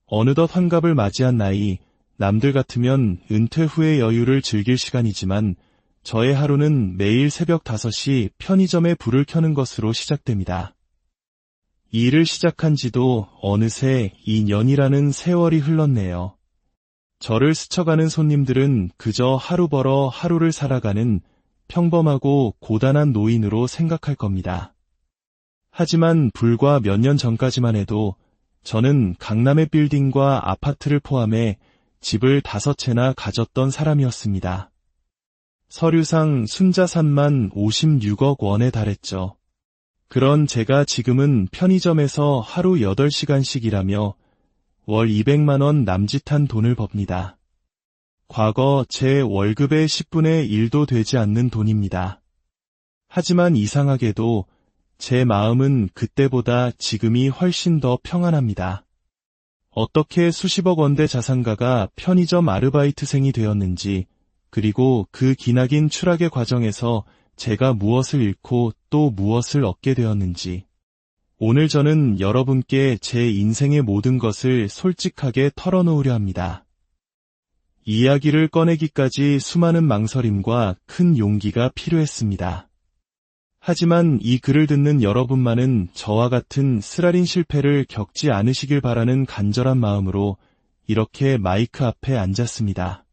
어느덧 환갑을 맞이한 나이, 남들 같으면 은퇴 후의 여유를 즐길 시간이지만 저의 하루는 매일 새벽 5시 편의점에 불을 켜는 것으로 시작됩니다. 이 일을 시작한 지도 어느새 2년이라는 세월이 흘렀네요. 저를 스쳐가는 손님들은 그저 하루 벌어 하루를 살아가는 평범하고 고단한 노인으로 생각할 겁니다. 하지만 불과 몇 년 전까지만 해도 저는 강남의 빌딩과 아파트를 포함해 집을 5채나 가졌던 사람이었습니다. 서류상 순자산만 56억 원에 달했죠. 그런 제가 지금은 편의점에서 하루 8시간씩 일하며 월 200만 원 남짓한 돈을 법니다. 과거 제 월급의 10분의 1도 되지 않는 돈입니다. 하지만 이상하게도 제 마음은 그때보다 지금이 훨씬 더 평안합니다. 어떻게 수십억 원대 자산가가 편의점 아르바이트생이 되었는지, 그리고 그 기나긴 추락의 과정에서 제가 무엇을 잃고 또 무엇을 얻게 되었는지, 오늘 저는 여러분께 제 인생의 모든 것을 솔직하게 털어놓으려 합니다. 이야기를 꺼내기까지 수많은 망설임과 큰 용기가 필요했습니다. 하지만 이 글을 듣는 여러분만은 저와 같은 쓰라린 실패를 겪지 않으시길 바라는 간절한 마음으로 이렇게 마이크 앞에 앉았습니다.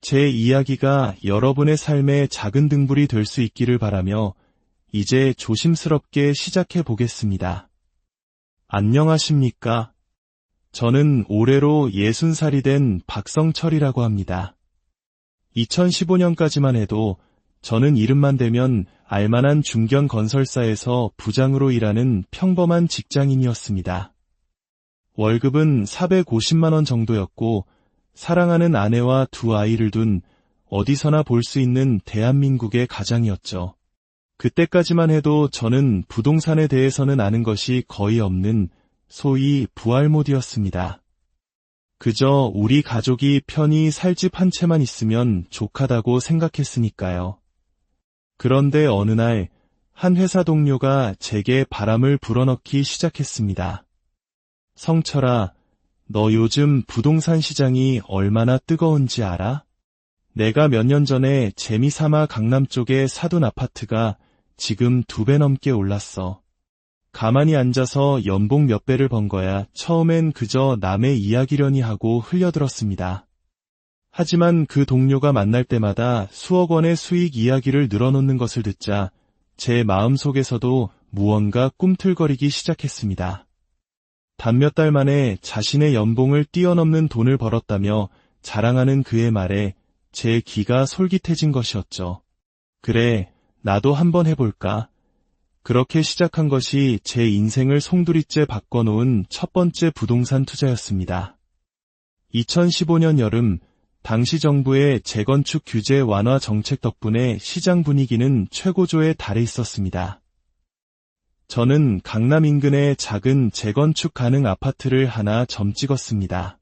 제 이야기가 여러분의 삶의 작은 등불이 될 수 있기를 바라며 이제 조심스럽게 시작해 보겠습니다. 안녕하십니까? 저는 올해로 60살이 된 박성철이라고 합니다. 2015년까지만 해도 저는 이름만 대면 알만한 중견 건설사에서 부장으로 일하는 평범한 직장인이었습니다. 월급은 450만 원 정도였고 사랑하는 아내와 2 아이를 둔 어디서나 볼 수 있는 대한민국의 가장이었죠. 그때까지만 해도 저는 부동산에 대해서는 아는 것이 거의 없는 소위 부알못이었습니다. 그저 우리 가족이 편히 살 집 한 채만 있으면 족하다고 생각했으니까요. 그런데 어느 날 한 회사 동료가 제게 바람을 불어넣기 시작했습니다. 성철아, 너 요즘 부동산 시장이 얼마나 뜨거운지 알아? 내가 몇 년 전에 재미삼아 강남 쪽에 사둔 아파트가 지금 2배 넘게 올랐어. 가만히 앉아서 연봉 몇 배를 번 거야. 처음엔 그저 남의 이야기려니 하고 흘려들었습니다. 하지만 그 동료가 만날 때마다 수억 원의 수익 이야기를 늘어놓는 것을 듣자 제 마음속에서도 무언가 꿈틀거리기 시작했습니다. 단 몇 달 만에 자신의 연봉을 뛰어넘는 돈을 벌었다며 자랑하는 그의 말에 제 귀가 솔깃해진 것이었죠. 그래, 나도 한번 해볼까? 그렇게 시작한 것이 제 인생을 송두리째 바꿔놓은 첫 번째 부동산 투자였습니다. 2015년 여름, 당시 정부의 재건축 규제 완화 정책 덕분에 시장 분위기는 최고조에 달해 있었습니다. 저는 강남 인근의 작은 재건축 가능 아파트를 하나 점찍었습니다.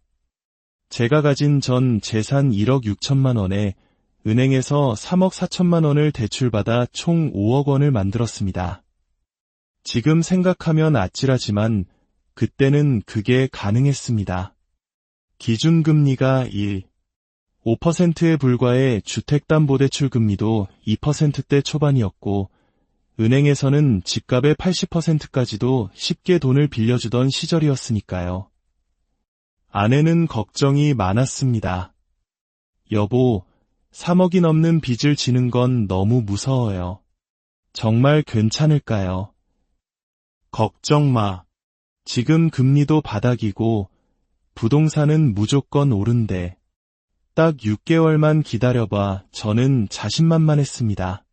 제가 가진 전 재산 1억 6천만 원에 은행에서 3억 4천만 원을 대출받아 총 5억 원을 만들었습니다. 지금 생각하면 아찔하지만 그때는 그게 가능했습니다. 기준금리가 5%에 불과해 주택담보대출 금리도 2%대 초반이었고 은행에서는 집값의 80%까지도 쉽게 돈을 빌려주던 시절이었으니까요. 아내는 걱정이 많았습니다. 여보, 3억이 넘는 빚을 지는 건 너무 무서워요. 정말 괜찮을까요? 걱정 마. 지금 금리도 바닥이고 부동산은 무조건 오른대. 딱 6개월만 기다려봐. 저는 자신만만했습니다.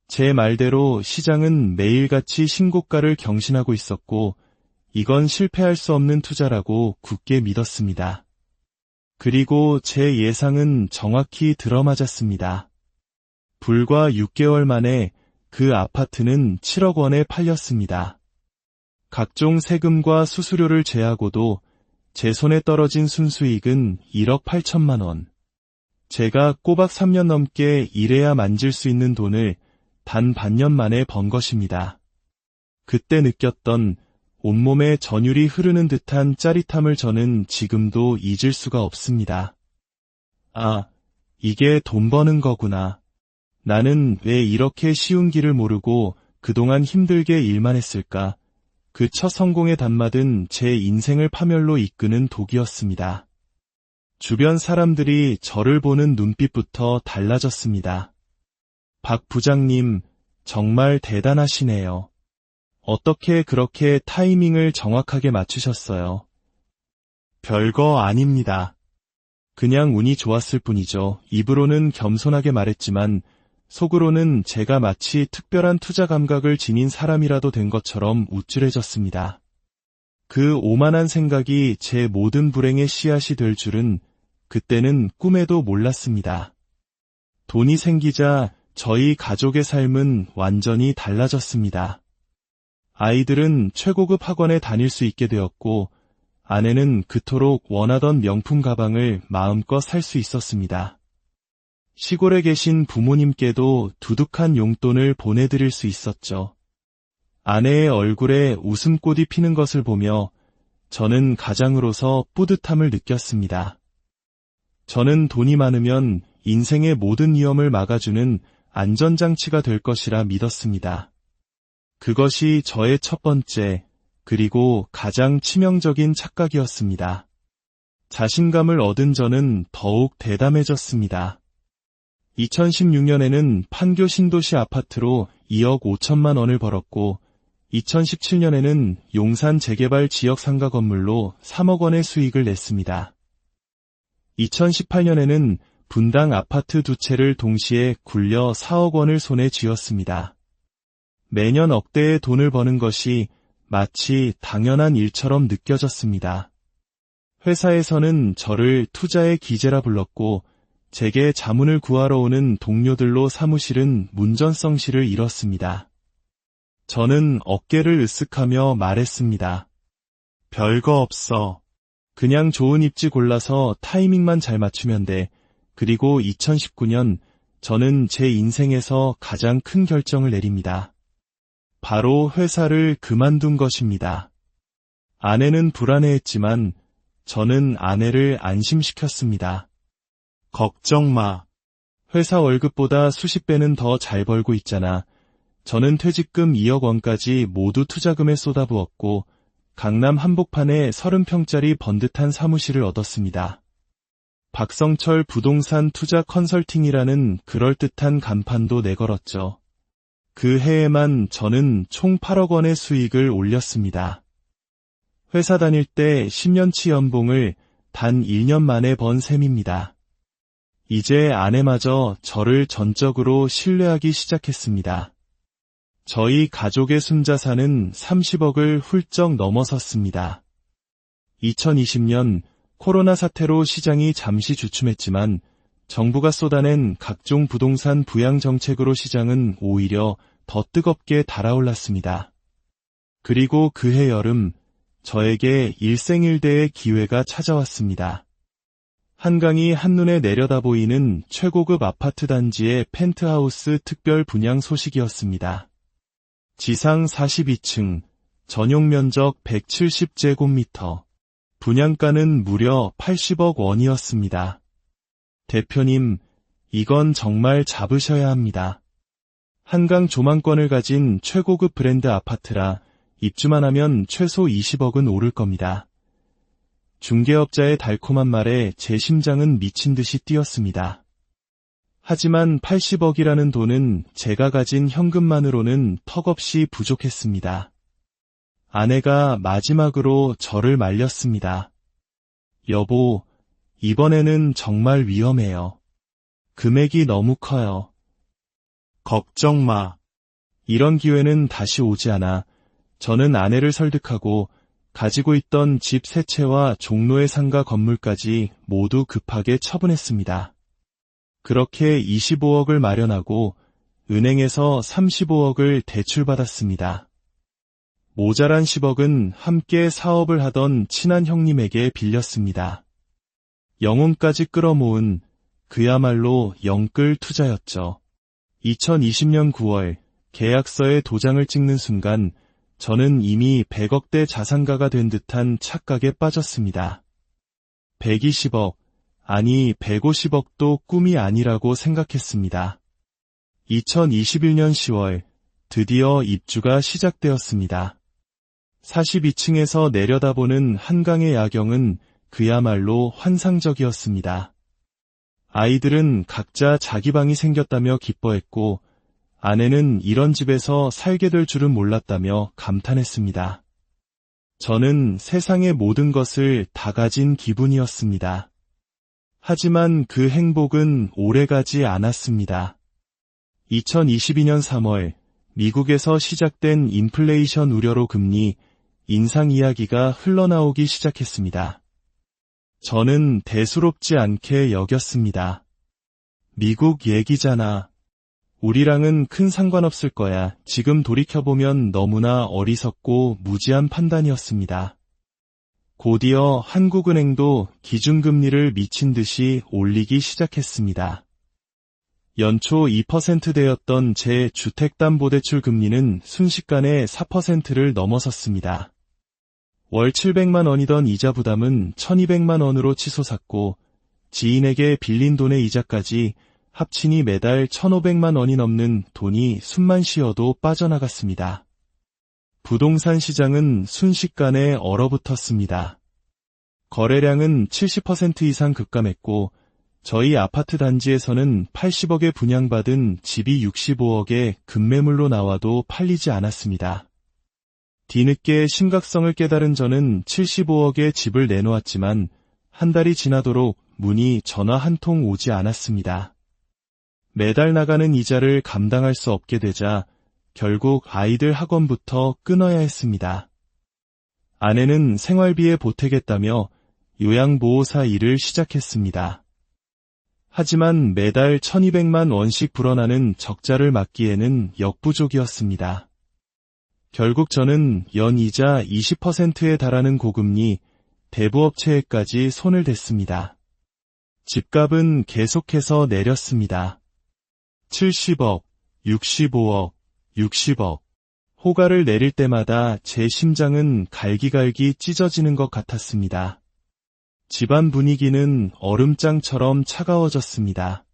제 말대로 시장은 매일같이 신고가를 경신하고 있었고 이건 실패할 수 없는 투자라고 굳게 믿었습니다. 그리고 제 예상은 정확히 들어맞았습니다. 불과 6개월 만에 그 아파트는 7억 원에 팔렸습니다. 각종 세금과 수수료를 제하고도 제 손에 떨어진 순수익은 1억 8천만 원. 제가 꼬박 3년 넘게 일해야 만질 수 있는 돈을 단 반년 만에 번 것입니다. 그때 느꼈던 온몸에 전율이 흐르는 듯한 짜릿함을 저는 지금도 잊을 수가 없습니다. 아, 이게 돈 버는 거구나. 나는 왜 이렇게 쉬운 길을 모르고 그동안 힘들게 일만 했을까? 그 첫 성공의 단맛은 제 인생을 파멸로 이끄는 독이었습니다. 주변 사람들이 저를 보는 눈빛부터 달라졌습니다. 박 부장님, 정말 대단하시네요. 어떻게 그렇게 타이밍을 정확하게 맞추셨어요? 별거 아닙니다. 그냥 운이 좋았을 뿐이죠. 입으로는 겸손하게 말했지만 속으로는 제가 마치 특별한 투자 감각을 지닌 사람이라도 된 것처럼 우쭐해졌습니다. 그 오만한 생각이 제 모든 불행의 씨앗이 될 줄은 그때는 꿈에도 몰랐습니다. 돈이 생기자 저희 가족의 삶은 완전히 달라졌습니다. 아이들은 최고급 학원에 다닐 수 있게 되었고 아내는 그토록 원하던 명품 가방을 마음껏 살 수 있었습니다. 시골에 계신 부모님께도 두둑한 용돈을 보내드릴 수 있었죠. 아내의 얼굴에 웃음꽃이 피는 것을 보며 저는 가장으로서 뿌듯함을 느꼈습니다. 저는 돈이 많으면 인생의 모든 위험을 막아주는 안전장치가 될 것이라 믿었습니다. 그것이 저의 첫 번째, 그리고 가장 치명적인 착각이었습니다. 자신감을 얻은 저는 더욱 대담해졌습니다. 2016년에는 판교 신도시 아파트로 2억 5천만 원을 벌었고 2017년에는 용산 재개발 지역 상가 건물로 3억 원의 수익을 냈습니다. 2018년에는 분당 아파트 2채를 동시에 굴려 4억 원을 손에 쥐었습니다. 매년 억대의 돈을 버는 것이 마치 당연한 일처럼 느껴졌습니다. 회사에서는 저를 투자의 기재라 불렀고 제게 자문을 구하러 오는 동료들로 사무실은 문전성시를 이뤘습니다. 저는 어깨를 으쓱하며 말했습니다. 별거 없어. 그냥 좋은 입지 골라서 타이밍만 잘 맞추면 돼. 그리고 2019년 저는 제 인생에서 가장 큰 결정을 내립니다. 바로 회사를 그만둔 것입니다. 아내는 불안해했지만 저는 아내를 안심시켰습니다. 걱정 마. 회사 월급보다 수십 배는 더 잘 벌고 있잖아. 저는 퇴직금 2억 원까지 모두 투자금에 쏟아부었고 강남 한복판에 30평짜리 번듯한 사무실을 얻었습니다. 박성철 부동산 투자 컨설팅이라는 그럴듯한 간판도 내걸었죠. 그 해에만 저는 총 8억 원의 수익을 올렸습니다. 회사 다닐 때 10년치 연봉을 단 1년 만에 번 셈입니다. 이제 아내마저 저를 전적으로 신뢰하기 시작했습니다. 저희 가족의 순자산은 30억을 훌쩍 넘어섰습니다. 2020년 코로나 사태로 시장이 잠시 주춤했지만 정부가 쏟아낸 각종 부동산 부양 정책으로 시장은 오히려 더 뜨겁게 달아올랐습니다. 그리고 그해 여름 저에게 일생일대의 기회가 찾아왔습니다. 한강이 한눈에 내려다 보이는 최고급 아파트 단지의 펜트하우스 특별 분양 소식이었습니다. 지상 42층, 전용 면적 170제곱미터, 분양가는 무려 80억 원이었습니다. 대표님, 이건 정말 잡으셔야 합니다. 한강 조망권을 가진 최고급 브랜드 아파트라 입주만 하면 최소 20억은 오를 겁니다. 중개업자의 달콤한 말에 제 심장은 미친 듯이 뛰었습니다. 하지만 80억이라는 돈은 제가 가진 현금만으로는 턱없이 부족했습니다. 아내가 마지막으로 저를 말렸습니다. 여보, 이번에는 정말 위험해요. 금액이 너무 커요. 걱정 마. 이런 기회는 다시 오지 않아. 저는 아내를 설득하고 가지고 있던 집 3채와 종로의 상가 건물까지 모두 급하게 처분했습니다. 그렇게 25억을 마련하고 은행에서 35억을 대출받았습니다. 모자란 10억은 함께 사업을 하던 친한 형님에게 빌렸습니다. 영혼까지 끌어모은 그야말로 영끌 투자였죠. 2020년 9월 계약서에 도장을 찍는 순간 저는 이미 100억대 자산가가 된 듯한 착각에 빠졌습니다. 120억, 아니 150억도 꿈이 아니라고 생각했습니다. 2021년 10월, 드디어 입주가 시작되었습니다. 42층에서 내려다보는 한강의 야경은 그야말로 환상적이었습니다. 아이들은 각자 자기 방이 생겼다며 기뻐했고, 아내는 이런 집에서 살게 될 줄은 몰랐다며 감탄했습니다. 저는 세상의 모든 것을 다 가진 기분이었습니다. 하지만 그 행복은 오래가지 않았습니다. 2022년 3월, 미국에서 시작된 인플레이션 우려로 금리 인상 이야기가 흘러나오기 시작했습니다. 저는 대수롭지 않게 여겼습니다. 미국 얘기잖아. 우리랑은 큰 상관없을 거야. 지금 돌이켜보면 너무나 어리석고 무지한 판단이었습니다. 곧이어 한국은행도 기준금리를 미친 듯이 올리기 시작했습니다. 연초 2%대였던 제 주택담보대출 금리는 순식간에 4%를 넘어섰습니다. 월 700만 원이던 이자 부담은 1200만 원으로 치솟았고 지인에게 빌린 돈의 이자까지 합치니 매달 1500만 원이 넘는 돈이 숨만 쉬어도 빠져나갔습니다. 부동산 시장은 순식간에 얼어붙었습니다. 거래량은 70% 이상 급감했고 저희 아파트 단지에서는 80억에 분양받은 집이 65억에 급매물로 나와도 팔리지 않았습니다. 뒤늦게 심각성을 깨달은 저는 75억에 집을 내놓았지만 한 달이 지나도록 문의 전화 한 통 오지 않았습니다. 매달 나가는 이자를 감당할 수 없게 되자 결국 아이들 학원부터 끊어야 했습니다. 아내는 생활비에 보태겠다며 요양보호사 일을 시작했습니다. 하지만 매달 1200만 원씩 불어나는 적자를 막기에는 역부족이었습니다. 결국 저는 연이자 20%에 달하는 고금리 대부업체에까지 손을 댔습니다. 집값은 계속해서 내렸습니다. 70억, 65억, 60억. 호가를 내릴 때마다 제 심장은 갈기갈기 찢어지는 것 같았습니다. 집안 분위기는 얼음장처럼 차가워졌습니다.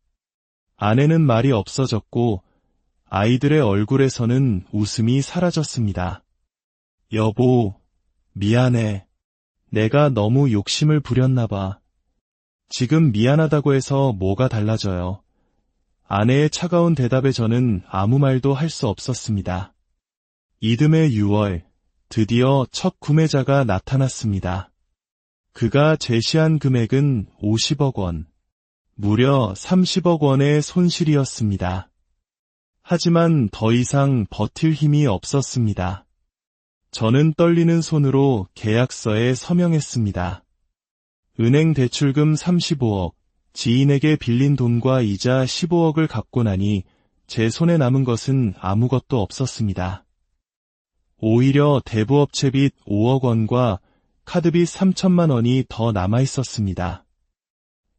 아내는 말이 없어졌고 아이들의 얼굴에서는 웃음이 사라졌습니다. 여보, 미안해. 내가 너무 욕심을 부렸나 봐. 지금 미안하다고 해서 뭐가 달라져요. 아내의 차가운 대답에 저는 아무 말도 할 수 없었습니다. 이듬해 6월, 드디어 첫 구매자가 나타났습니다. 그가 제시한 금액은 50억 원, 무려 30억 원의 손실이었습니다. 하지만 더 이상 버틸 힘이 없었습니다. 저는 떨리는 손으로 계약서에 서명했습니다. 은행 대출금 35억, 지인에게 빌린 돈과 이자 15억을 갚고 나니 제 손에 남은 것은 아무것도 없었습니다. 오히려 대부업체 빚 5억 원과 카드빚 3천만 원이 더 남아있었습니다.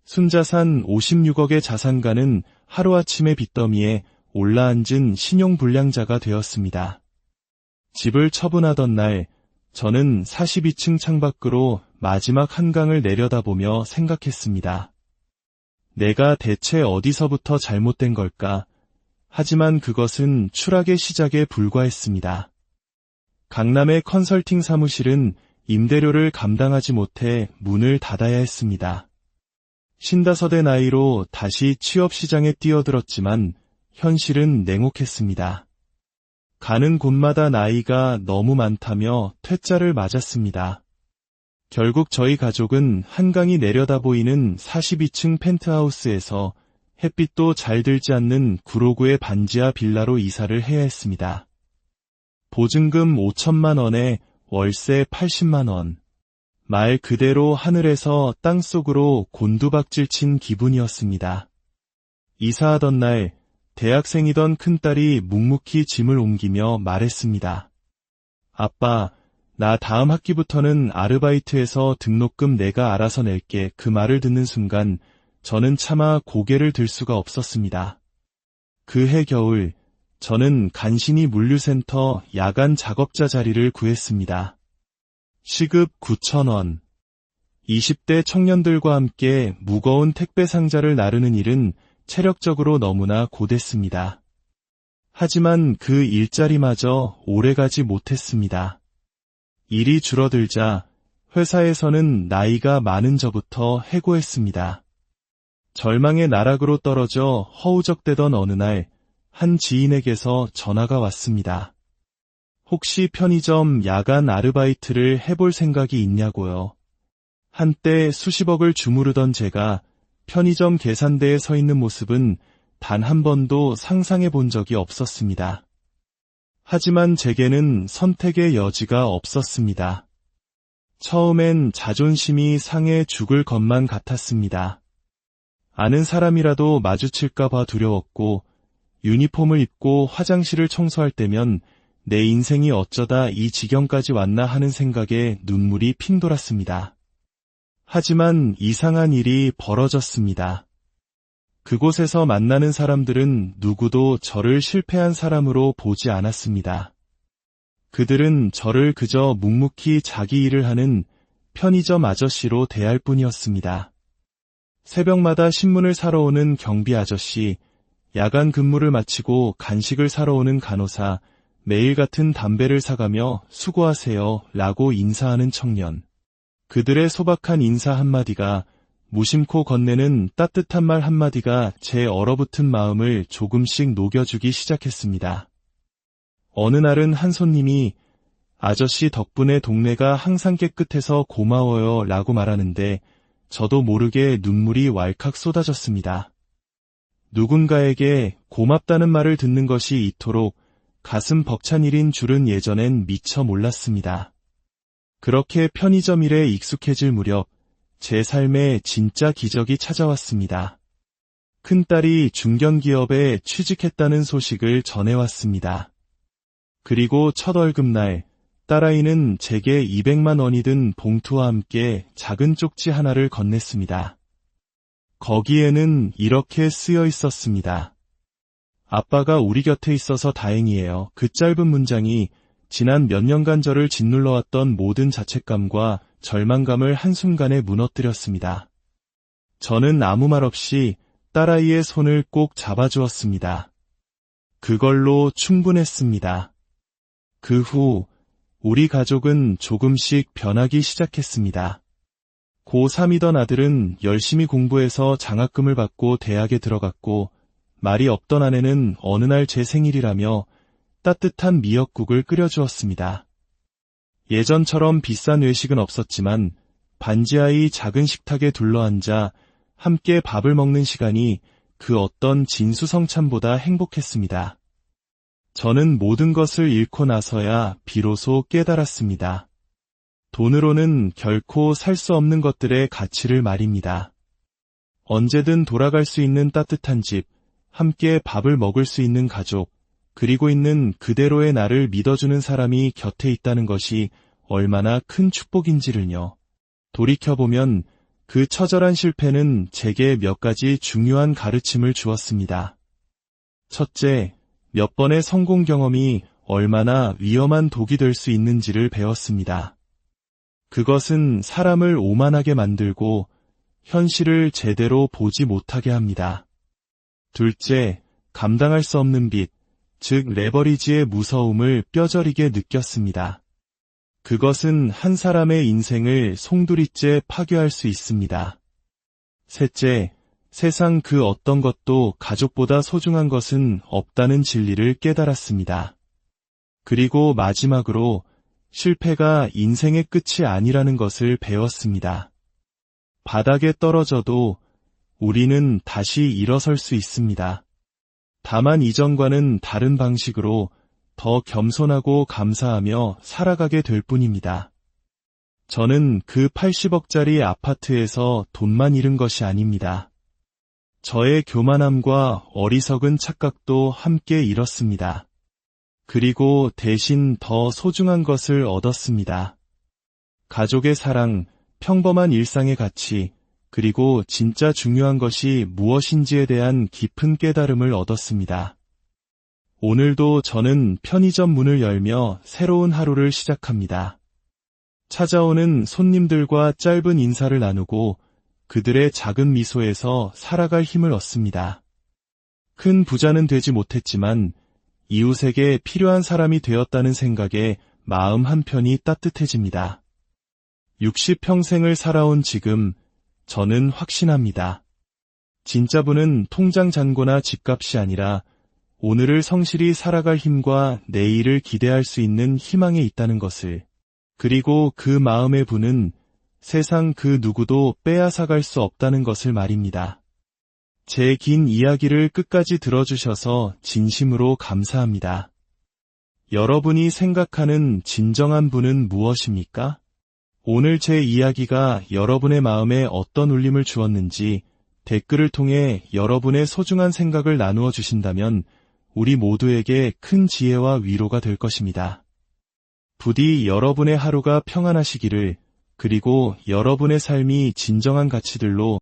순자산 56억의 자산가는 하루아침에 빚더미에 올라앉은 신용불량자가 되었습니다. 집을 처분하던 날, 저는 42층 창밖으로 마지막 한강을 내려다보며 생각했습니다. 내가 대체 어디서부터 잘못된 걸까? 하지만 그것은 추락의 시작에 불과했습니다. 강남의 컨설팅 사무실은 임대료를 감당하지 못해 문을 닫아야 했습니다. 55의 나이로 다시 취업시장에 뛰어들었지만 현실은 냉혹했습니다. 가는 곳마다 나이가 너무 많다며 퇴짜를 맞았습니다. 결국 저희 가족은 한강이 내려다보이는 42층 펜트하우스에서 햇빛도 잘 들지 않는 구로구의 반지하 빌라로 이사를 해야 했습니다. 보증금 5천만 원에 월세 80만 원. 말 그대로 하늘에서 땅속으로 곤두박질 친 기분이었습니다. 이사하던 날 대학생이던 큰딸이 묵묵히 짐을 옮기며 말했습니다. 아빠, 나 다음 학기부터는 아르바이트해서 등록금 내가 알아서 낼게. 그 말을 듣는 순간 저는 차마 고개를 들 수가 없었습니다. 그해 겨울 저는 간신히 물류센터 야간 작업자 자리를 구했습니다. 시급 9,000원. 20대 청년들과 함께 무거운 택배 상자를 나르는 일은 체력적으로 너무나 고됐습니다. 하지만 그 일자리마저 오래가지 못했습니다. 일이 줄어들자 회사에서는 나이가 많은 저부터 해고했습니다. 절망의 나락으로 떨어져 허우적대던 어느 날 한 지인에게서 전화가 왔습니다. 혹시 편의점 야간 아르바이트를 해볼 생각이 있냐고요. 한때 수십억을 주무르던 제가 편의점 계산대에 서 있는 모습은 단 한 번도 상상해 본 적이 없었습니다. 하지만 제게는 선택의 여지가 없었습니다. 처음엔 자존심이 상해 죽을 것만 같았습니다. 아는 사람이라도 마주칠까 봐 두려웠고, 유니폼을 입고 화장실을 청소할 때면 내 인생이 어쩌다 이 지경까지 왔나 하는 생각에 눈물이 핑 돌았습니다. 하지만 이상한 일이 벌어졌습니다. 그곳에서 만나는 사람들은 누구도 저를 실패한 사람으로 보지 않았습니다. 그들은 저를 그저 묵묵히 자기 일을 하는 편의점 아저씨로 대할 뿐이었습니다. 새벽마다 신문을 사러 오는 경비 아저씨, 야간 근무를 마치고 간식을 사러 오는 간호사, 매일 같은 담배를 사가며 수고하세요 라고 인사하는 청년. 그들의 소박한 인사 한마디가, 무심코 건네는 따뜻한 말 한마디가 제 얼어붙은 마음을 조금씩 녹여주기 시작했습니다. 어느 날은 한 손님이 아저씨 덕분에 동네가 항상 깨끗해서 고마워요 라고 말하는데 저도 모르게 눈물이 왈칵 쏟아졌습니다. 누군가에게 고맙다는 말을 듣는 것이 이토록 가슴 벅찬 일인 줄은 예전엔 미처 몰랐습니다. 그렇게 편의점 일에 익숙해질 무렵 제 삶에 진짜 기적이 찾아왔습니다. 큰딸이 중견기업에 취직했다는 소식을 전해왔습니다. 그리고 첫 월급날 딸아이는 제게 200만 원이 든 봉투와 함께 작은 쪽지 하나를 건넸습니다. 거기에는 이렇게 쓰여 있었습니다. 아빠가 우리 곁에 있어서 다행이에요. 그 짧은 문장이 지난 몇 년간 저를 짓눌러왔던 모든 자책감과 절망감을 한순간에 무너뜨렸습니다. 저는 아무 말 없이 딸아이의 손을 꼭 잡아주었습니다. 그걸로 충분했습니다. 그 후 우리 가족은 조금씩 변하기 시작했습니다. 고3이던 아들은 열심히 공부해서 장학금을 받고 대학에 들어갔고, 말이 없던 아내는 어느 날 제 생일이라며 따뜻한 미역국을 끓여주었습니다. 예전처럼 비싼 외식은 없었지만 반지하의 작은 식탁에 둘러앉아 함께 밥을 먹는 시간이 그 어떤 진수성찬보다 행복했습니다. 저는 모든 것을 잃고 나서야 비로소 깨달았습니다. 돈으로는 결코 살 수 없는 것들의 가치를 말입니다. 언제든 돌아갈 수 있는 따뜻한 집, 함께 밥을 먹을 수 있는 가족, 그리고 있는 그대로의 나를 믿어주는 사람이 곁에 있다는 것이 얼마나 큰 축복인지를요. 돌이켜보면 그 처절한 실패는 제게 몇 가지 중요한 가르침을 주었습니다. 첫째, 몇 번의 성공 경험이 얼마나 위험한 독이 될 수 있는지를 배웠습니다. 그것은 사람을 오만하게 만들고 현실을 제대로 보지 못하게 합니다. 둘째, 감당할 수 없는 빚, 즉 레버리지의 무서움을 뼈저리게 느꼈습니다. 그것은 한 사람의 인생을 송두리째 파괴할 수 있습니다. 셋째, 세상 그 어떤 것도 가족보다 소중한 것은 없다는 진리를 깨달았습니다. 그리고 마지막으로 실패가 인생의 끝이 아니라는 것을 배웠습니다. 바닥에 떨어져도 우리는 다시 일어설 수 있습니다. 다만 이전과는 다른 방식으로 더 겸손하고 감사하며 살아가게 될 뿐입니다. 저는 그 80억짜리 아파트에서 돈만 잃은 것이 아닙니다. 저의 교만함과 어리석은 착각도 함께 잃었습니다. 그리고 대신 더 소중한 것을 얻었습니다. 가족의 사랑, 평범한 일상의 가치, 그리고 진짜 중요한 것이 무엇인지에 대한 깊은 깨달음을 얻었습니다. 오늘도 저는 편의점 문을 열며 새로운 하루를 시작합니다. 찾아오는 손님들과 짧은 인사를 나누고 그들의 작은 미소에서 살아갈 힘을 얻습니다. 큰 부자는 되지 못했지만 이웃에게 필요한 사람이 되었다는 생각에 마음 한편이 따뜻해집니다. 60평생을 살아온 지금 저는 확신합니다. 진짜 부는 통장 잔고나 집값이 아니라 오늘을 성실히 살아갈 힘과 내일을 기대할 수 있는 희망에 있다는 것을, 그리고 그 마음의 부는 세상 그 누구도 빼앗아갈 수 없다는 것을 말입니다. 제 긴 이야기를 끝까지 들어주셔서 진심으로 감사합니다. 여러분이 생각하는 진정한 부는 무엇입니까? 오늘 제 이야기가 여러분의 마음에 어떤 울림을 주었는지 댓글을 통해 여러분의 소중한 생각을 나누어 주신다면 우리 모두에게 큰 지혜와 위로가 될 것입니다. 부디 여러분의 하루가 평안하시기를, 그리고 여러분의 삶이 진정한 가치들로